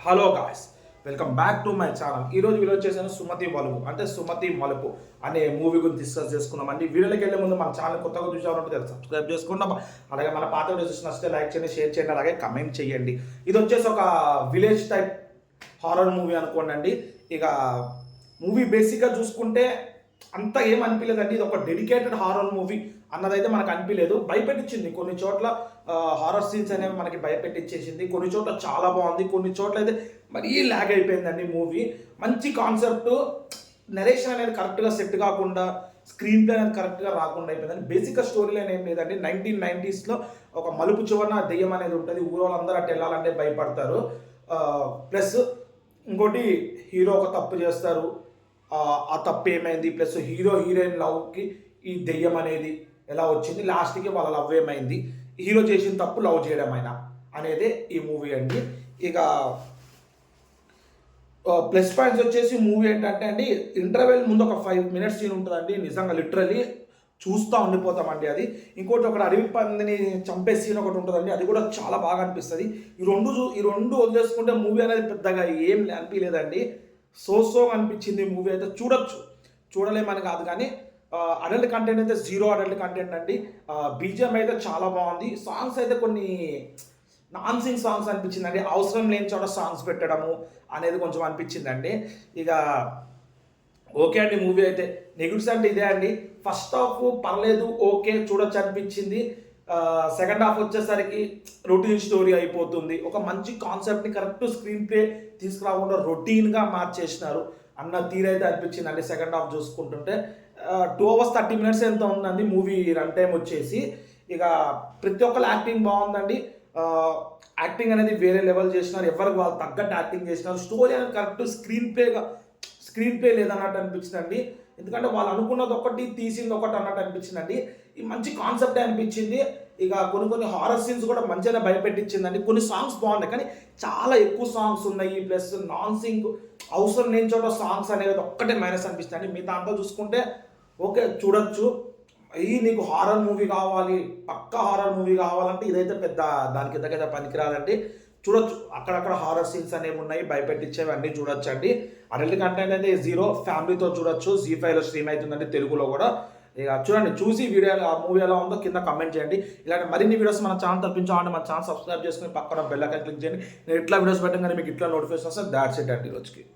Hello guys, welcome back to my channel. ఈరోజు video వచ్చేసాను సుమతి మలుపు అంటే సుమతి మలుపు అనే మూవీ గురించి డిస్కస్ చేసుకున్నామండి. వీడియోలోకి వెళ్ళే ముందు మన ఛానల్ కొత్తగా చూసామంటే సబ్స్క్రైబ్ చేసుకుందాం. అలాగే మన పాత వీడియోస్ నచ్చితే లైక్ చేయండి, షేర్ చేయండి, అలాగే కమెంట్ చేయండి. ఇది వచ్చేసి ఒక విలేజ్ టైప్ హారర్ మూవీ అనుకోండి. ఇక మూవీ బేసిక్గా చూసుకుంటే అంత ఏం అనిపించలేదండి. ఇది ఒక డెడికేటెడ్ హారర్ మూవీ అన్నదైతే మనకు అనిపించలేదు. భయపెట్టించింది కొన్ని చోట్ల, హారర్ సీన్స్ అనేవి మనకి భయపెట్టించేసింది. కొన్ని చోట్ల చాలా బాగుంది, కొన్ని చోట్ల అయితే మరీ ల్యాగ్ అయిపోయిందండి మూవీ. మంచి కాన్సెప్ట్, నెరేషన్ అనేది కరెక్ట్గా సెట్ కాకుండా, స్క్రీన్ ప్లే అనేది కరెక్ట్గా రాకుండా అయిపోయిందండి. బేసిక్గా స్టోరీ లైన్ ఏం లేదండి. 1990s ఒక మలుపు చివరన దెయ్యం అనేది ఉంటుంది. ఊరు వాళ్ళందరూ అటు వెళ్ళాలంటే భయపడతారు. ప్లస్ ఇంకోటి, హీరో ఒక తప్పు చేస్తారు. ఆ తప్పు ఏమైంది, ప్లస్ హీరో హీరోయిన్ లవ్కి ఈ దెయ్యం అనేది ఎలా వచ్చింది, లాస్ట్కి వాళ్ళ లవ్ ఏమైంది, హీరో చేసిన తప్పు లవ్ చేయడం అయినా అనేది ఈ మూవీ అండి. ఇక ప్లస్ పాయింట్స్ వచ్చేసి మూవీ ఏంటంటే అండి, ఇంటర్వెల్ ముందు ఒక 5 minutes సీన్ ఉంటుందండి. నిజంగా లిటరలీ చూస్తూ ఉండిపోతామండి అది. ఇంకోటి ఒకటి అడవి పందిని చంపే సీన్ ఒకటి ఉంటుందండి, అది కూడా చాలా బాగా అనిపిస్తుంది. ఈ రెండు వదిలేసుకుంటే మూవీ అనేది పెద్దగా ఏం అనిపించలేదండి. సో అనిపించింది మూవీ. అయితే చూడలేమని కాదు, కానీ అడల్ట్ కంటెంట్ అయితే జీరో అడల్ట్ కంటెంట్ అండి. బీజిఎం అయితే చాలా బాగుంది. సాంగ్స్ అయితే కొన్ని నాన్సింగ్ సాంగ్స్ అనిపించిందండి. అవసరం లేని చోట సాంగ్స్ పెట్టడము అనేది కొంచెం అనిపించిందండి. ఇక ఓకే అండి, మూవీ అయితే నెగిటివ్స్ అంటే ఇదే అండి. ఫస్ట్ హాఫ్ పర్లేదు, ఓకే చూడొచ్చు అనిపించింది. సెకండ్ హాఫ్ వచ్చేసరికి రొటీన్ స్టోరీ అయిపోతుంది. ఒక మంచి కాన్సెప్ట్ని కరెక్ట్ స్క్రీన్ ప్లే తీసుకురాకుండా రొటీన్గా మార్చేసినారు అన్న తీరైతే అనిపించిందండి. సెకండ్ హాఫ్ చూసుకుంటుంటే 2 hours 30 minutes ఎంత ఉందండి మూవీ రన్ టైం వచ్చేసి. ఇక ప్రతి ఒక్కరు యాక్టింగ్ బాగుందండి. యాక్టింగ్ అనేది వేరే లెవెల్ చేసినారు. ఎవరికి వాళ్ళు తగ్గట్టు యాక్టింగ్ చేసినారు. స్టోరీ అనేది కరెక్ట్ స్క్రీన్ ప్లే లేదన్నట్టు అనిపించిందండి. ఎందుకంటే వాళ్ళు అనుకున్నది ఒకటి, తీసింది ఒకటి అన్నట్టు అనిపించిందండి. ఈ మంచి కాన్సెప్ట్ అనిపించింది. ఇక కొన్ని హారర్ సీన్స్ కూడా మంచిగా భయపెట్టించిందండి. కొన్ని సాంగ్స్ బాగున్నాయి, కానీ చాలా ఎక్కువ సాంగ్స్ ఉన్నాయి. ప్లస్ నాన్ సింక్, అవసరం లేని చోట సాంగ్స్ అనేది ఒక్కటే మైనస్ అనిపిస్తుంది. మీ దాంట్లో చూసుకుంటే ఓకే చూడొచ్చు. నీకు హారర్ మూవీ కావాలి, పక్కా హారర్ మూవీ కావాలంటే ఇదైతే పెద్ద దానికి దగ్గర పనికిరాదండి. చూడొచ్చు, అక్కడక్కడ హారర్ సీన్స్ అనేవి ఉన్నాయి, భయపెట్టించేవి అన్నీ చూడొచ్చు అండి. అడల్ట్ కంటెంట్ అయితే జీరో, ఫ్యామిలీతో చూడొచ్చు. Zee5లో స్ట్రీమ్ అవుతుందండి, తెలుగులో కూడా. ఇక చూడండి, చూసి ఆ మూవీ ఎలా ఉందో కింద కమెంట్ చేయండి. ఇలాంటి మరిన్ని వీడియోస్ మన ఛానల్ తప్పించాలంటే మన ఛానల్ సబ్స్క్రైబ్ చేసుకుని పక్కన బెల్ ఐకాన్ క్లిక్ చేయండి. నేను ఇట్లా వీడియోస్ పెట్టగానే మీకు ఇట్లా నోటిఫికేషన్ వస్తే దాట్స్ ఇట్ అండి రోజుకి.